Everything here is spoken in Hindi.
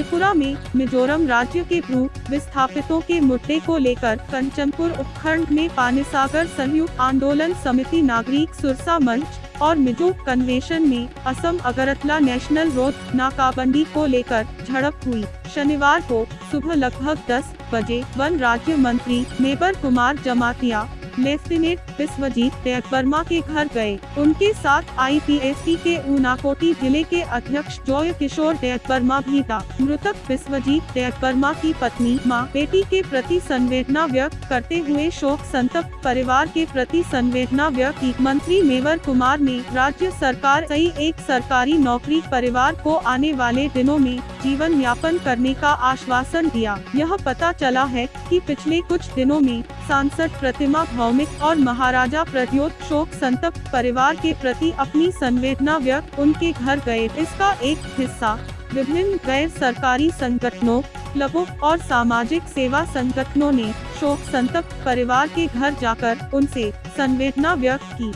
त्रिपुरा में मिजोरम राज्य के भू विस्थापितों के मुद्दे को लेकर कंचनपुर उपखंड में पानीसागर संयुक्त आंदोलन समिति, नागरिक सुरक्षा मंच और मिजो कन्वेंशन में असम अगरतला नेशनल रोड नाकाबंदी को लेकर झड़प हुई। शनिवार को सुबह लगभग 10 बजे वन राज्य मंत्री मेबर कुमार जमातिया लेफ्टिनेंट विश्वजीत देववर्मा के घर गए। उनके साथ IPSC के ऊनाकोटी जिले के अध्यक्ष जॉय किशोर देववर्मा भी था। मृतक विश्वजीत देववर्मा की पत्नी मां बेटी के प्रति संवेदना व्यक्त करते हुए शोक संतप्त परिवार के प्रति संवेदना व्यक्त की। मंत्री मेबर कुमार ने राज्य सरकार से एक सरकारी नौकरी परिवार को आने वाले दिनों में जीवन यापन करने का आश्वासन दिया। यह पता चला है कि पिछले कुछ दिनों में सांसद प्रतिमा भौमिक और महाराजा प्रद्योत शोक संतप्त परिवार के प्रति अपनी संवेदना व्यक्त उनके घर गए। इसका एक हिस्सा विभिन्न गैर सरकारी संगठनों, क्लबों और सामाजिक सेवा संगठनों ने शोक संतप्त परिवार के घर जाकर उनसे संवेदना व्यक्त की।